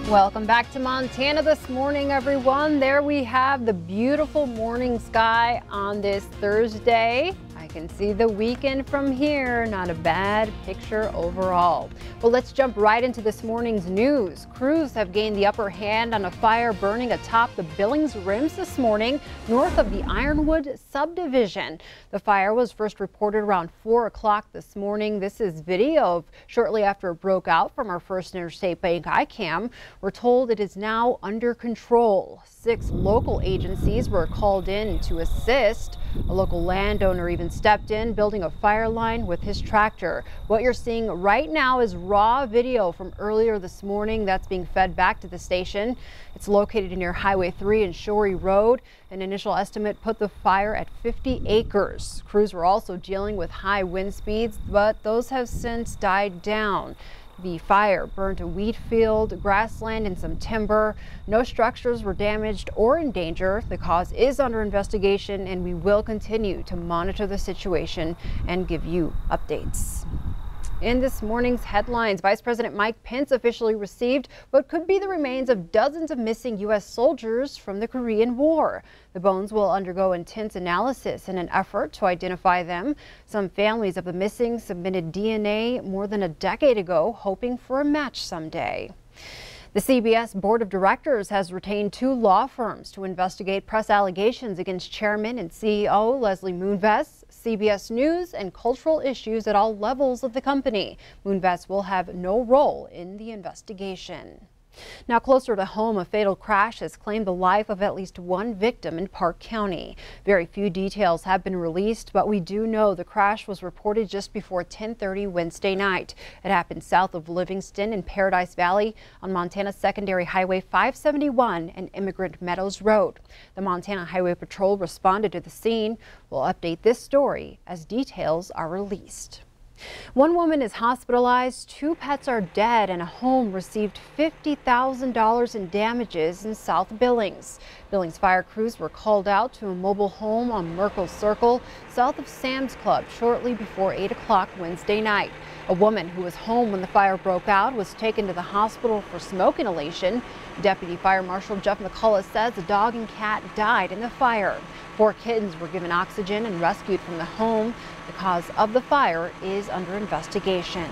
Welcome back to Montana this morning, everyone. There we have the beautiful morning sky on this Thursday. I can see the weekend from here. Not a bad picture overall. Well, let's jump right into this morning's news. Crews have gained the upper hand on a fire burning atop the Billings Rims this morning, north of the Ironwood subdivision. The fire was first reported around 4 o'clock this morning. This is video of shortly after it broke out from our First Interstate Bank iCam. We're told it is now under control. 6 local agencies were called in to assist. A local landowner even stepped in, building a fire line with his tractor. What you're seeing right now is raw video from earlier this morning that's being fed back to the station. It's located near Highway 3 and Shorey Road. An initial estimate put the fire at 50 acres. Crews were also dealing with high wind speeds, but those have since died down. The fire burned a wheat field, grassland, and some timber. No structures were damaged or in danger. The cause is under investigation, and we will continue to monitor the situation and give you updates. In this morning's headlines, Vice President Mike Pence officially received what could be the remains of dozens of missing U.S. soldiers from the Korean War. The bones will undergo intense analysis in an effort to identify them. Some families of the missing submitted DNA more than a decade ago, hoping for a match someday. The CBS Board of Directors has retained 2 law firms to investigate press allegations against Chairman and CEO Leslie Moonves, CBS News, and cultural issues at all levels of the company. Moonves will have no role in the investigation. Now, closer to home, a fatal crash has claimed the life of at least 1 victim in Park County. Very few details have been released, but we do know the crash was reported just before 10:30 Wednesday night. It happened south of Livingston in Paradise Valley on Montana Secondary Highway 571 and Immigrant Meadows Road. The Montana Highway Patrol responded to the scene. We'll update this story as details are released. 1 woman is hospitalized, 2 pets are dead, and a home received $50,000 in damages in South Billings. Billings fire crews were called out to a mobile home on Merkel Circle, south of Sam's Club, shortly before 8 o'clock Wednesday night. A woman who was home when the fire broke out was taken to the hospital for smoke inhalation. Deputy Fire Marshal Jeff McCullough says a dog and cat died in the fire. 4 kittens were given oxygen and rescued from the home. The cause of the fire is under investigation.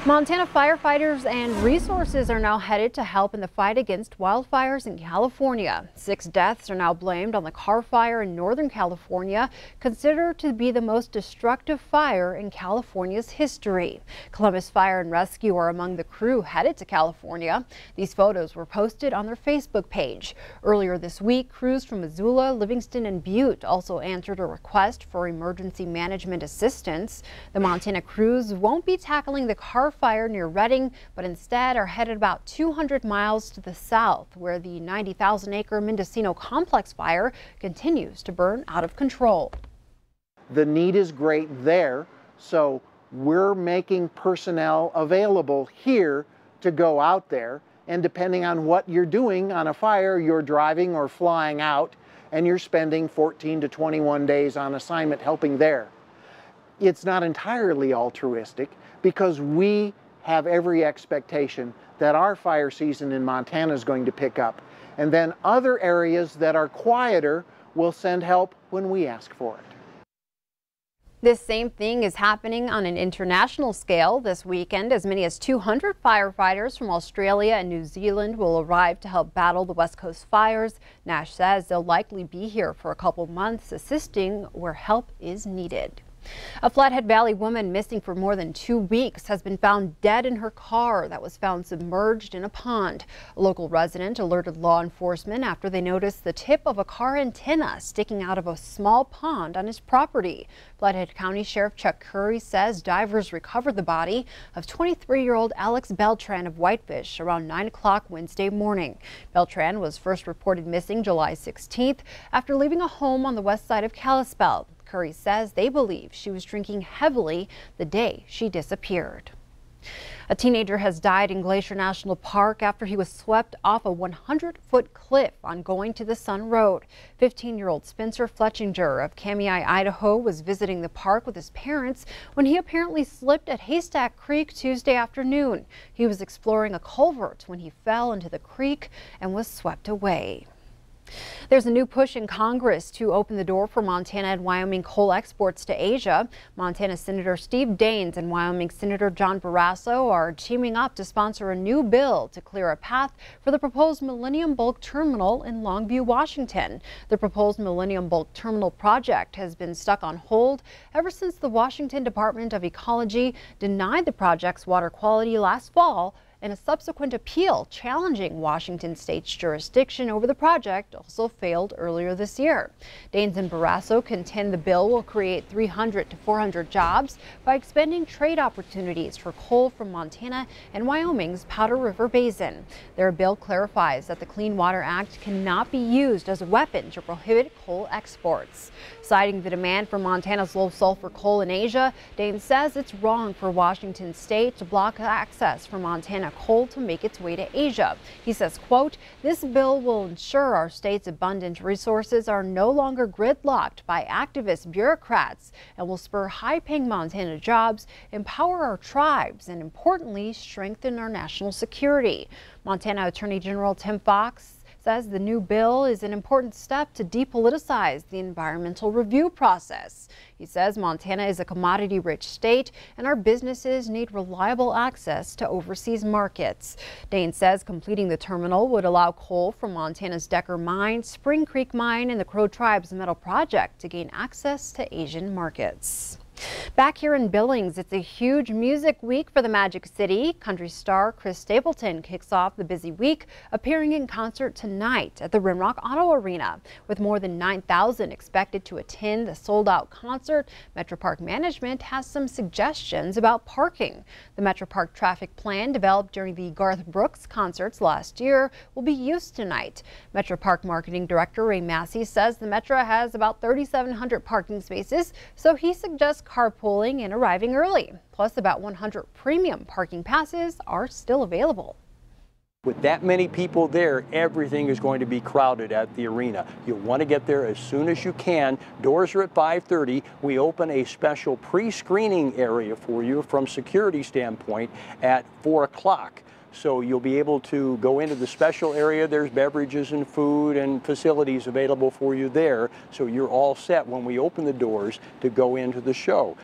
Montana firefighters and resources are now headed to help in the fight against wildfires in California. 6 deaths are now blamed on the Carr Fire in Northern California, considered to be the most destructive fire in California's history. Columbus Fire and Rescue are among the crew headed to California. These photos were posted on their Facebook page. Earlier this week, crews from Missoula, Livingston, and Butte also answered a request for emergency management assistance. The Montana crews won't be tackling the Carr Fire near Redding, but instead are headed about 200 miles to the south, where the 90,000-acre Mendocino Complex fire continues to burn out of control. The need is great there, so we're making personnel available here to go out there, and depending on what you're doing on a fire, you're driving or flying out, and you're spending 14 to 21 days on assignment helping there. It's not entirely altruistic, because we have every expectation that our fire season in Montana is going to pick up. And then other areas that are quieter will send help when we ask for it. This same thing is happening on an international scale this weekend. As many as 200 firefighters from Australia and New Zealand will arrive to help battle the West Coast fires. Nash says they'll likely be here for a couple months, assisting where help is needed. A Flathead Valley woman missing for more than 2 weeks has been found dead in her car that was found submerged in a pond. A local resident alerted law enforcement after they noticed the tip of a car antenna sticking out of a small pond on his property. Flathead County Sheriff Chuck Curry says divers recovered the body of 23-year-old Alex Beltran of Whitefish around 9 o'clock Wednesday morning. Beltran was first reported missing July 16th after leaving a home on the west side of Kalispell. Curry says they believe she was drinking heavily the day she disappeared. A teenager has died in Glacier National Park after he was swept off a 100-foot cliff on Going to the Sun Road. 15-year-old Spencer Fletchinger of Kamiah, Idaho was visiting the park with his parents when he apparently slipped at Haystack Creek Tuesday afternoon. He was exploring a culvert when he fell into the creek and was swept away. There's a new push in Congress to open the door for Montana and Wyoming coal exports to Asia. Montana Senator Steve Daines and Wyoming Senator John Barrasso are teaming up to sponsor a new bill to clear a path for the proposed Millennium Bulk Terminal in Longview, Washington. The proposed Millennium Bulk Terminal project has been stuck on hold ever since the Washington Department of Ecology denied the project's water quality last fall, and a subsequent appeal challenging Washington state's jurisdiction over the project also failed earlier this year. Daines and Barrasso contend the bill will create 300 to 400 jobs by expanding trade opportunities for coal from Montana and Wyoming's Powder River Basin. Their bill clarifies that the Clean Water Act cannot be used as a weapon to prohibit coal exports. Citing the demand for Montana's low sulfur coal in Asia, Daines says it's wrong for Washington state to block access for Montana coal to make its way to Asia. He says, quote, "This bill will ensure our state's abundant resources are no longer gridlocked by activist bureaucrats and will spur high-paying Montana jobs, empower our tribes, and importantly, strengthen our national security." Montana Attorney General Tim Fox says the new bill is an important step to depoliticize the environmental review process. He says Montana is a commodity-rich state and our businesses need reliable access to overseas markets. Daines says completing the terminal would allow coal from Montana's Decker Mine, Spring Creek Mine, and the Crow Tribe's Metal Project to gain access to Asian markets. Back here in Billings, it's a huge music week for the Magic City. Country star Chris Stapleton kicks off the busy week, appearing in concert tonight at the Rimrock Auto Arena. With more than 9,000 expected to attend the sold-out concert, Metro Park management has some suggestions about parking. The Metro Park traffic plan developed during the Garth Brooks concerts last year will be used tonight. Metro Park Marketing Director Ray Massey says the Metro has about 3,700 parking spaces, so he suggests carpooling and arriving early. Plus, about 100 premium parking passes are still available. With that many people there, everything is going to be crowded at the arena. You'll want to get there as soon as you can. Doors are at 5:30. We open a special pre-screening area for you from security standpoint at 4 o'clock. So you'll be able to go into the special area. There's beverages and food and facilities available for you there. So you're all set when we open the doors to go into the show.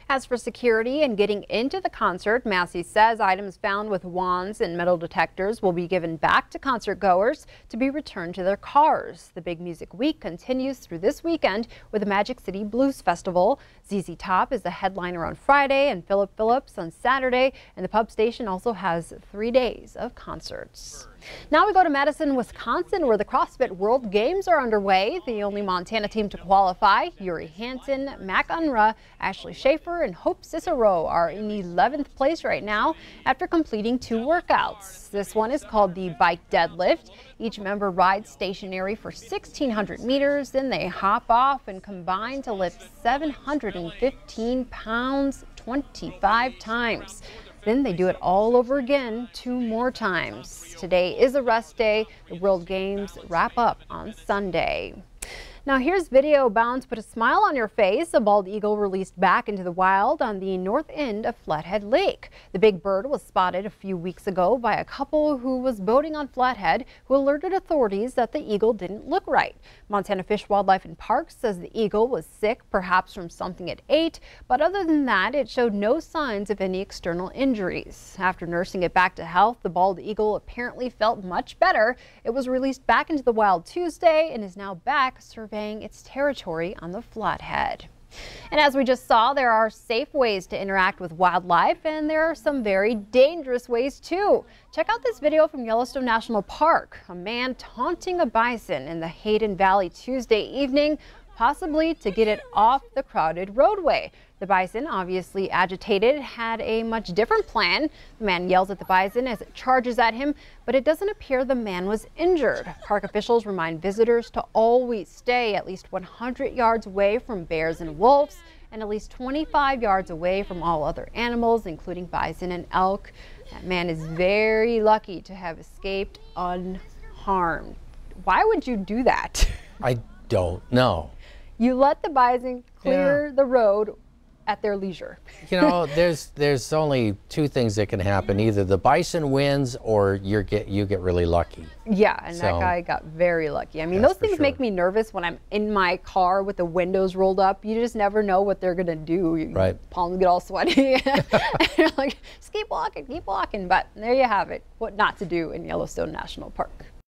As for security and getting into the concert, Massey says items found with wands and metal detectors will be given back to concert goers to be returned to their cars. The Big Music Week continues through this weekend with the Magic City Blues Festival. ZZ Top is the headliner on Friday and Philip Phillips on Saturday, and the Pub Station also has 3 days of concerts. Now we go to Madison, Wisconsin, where the CrossFit World Games are underway. The only Montana team to qualify, Yuri Hansen, Mac Unruh, Ashley Schaefer, and Hope Cicero are in 11th place right now after completing 2 workouts. This one is called the bike deadlift. Each member rides stationary for 1,600 meters, then they hop off and combine to lift 715 pounds 25 times. Then they do it all over again 2 more times. Today is a rest day. The World Games wrap up on Sunday. Now here's video bound to put a smile on your face. A bald eagle released back into the wild on the north end of Flathead Lake. The big bird was spotted a few weeks ago by a couple who was boating on Flathead who alerted authorities that the eagle didn't look right. Montana Fish, Wildlife and Parks says the eagle was sick, perhaps from something it ate, but other than that, it showed no signs of any external injuries. After nursing it back to health, the bald eagle apparently felt much better. It was released back into the wild Tuesday and is now back surveying its territory on the Flathead. And as we just saw, there are safe ways to interact with wildlife, and there are some very dangerous ways too. Check out this video from Yellowstone National Park. A man taunting a bison in the Hayden Valley Tuesday evening, possibly to get it off the crowded roadway. The bison, obviously agitated, had a much different plan. The man yells at the bison as it charges at him, but it doesn't appear the man was injured. Park officials remind visitors to always stay at least 100 yards away from bears and wolves, and at least 25 yards away from all other animals, including bison and elk. That man is very lucky to have escaped unharmed. Why would you do that? I don't know. You let the bison clear the road at their leisure. You know, there's only two things that can happen. Either the bison wins or you get really lucky. Yeah, and that guy got very lucky. I mean, those things make me nervous when I'm in my car with the windows rolled up. You just never know what they're gonna do. Right. Palms get all sweaty. And you're like, just keep walking, keep walking. But there you have it, what not to do in Yellowstone National Park.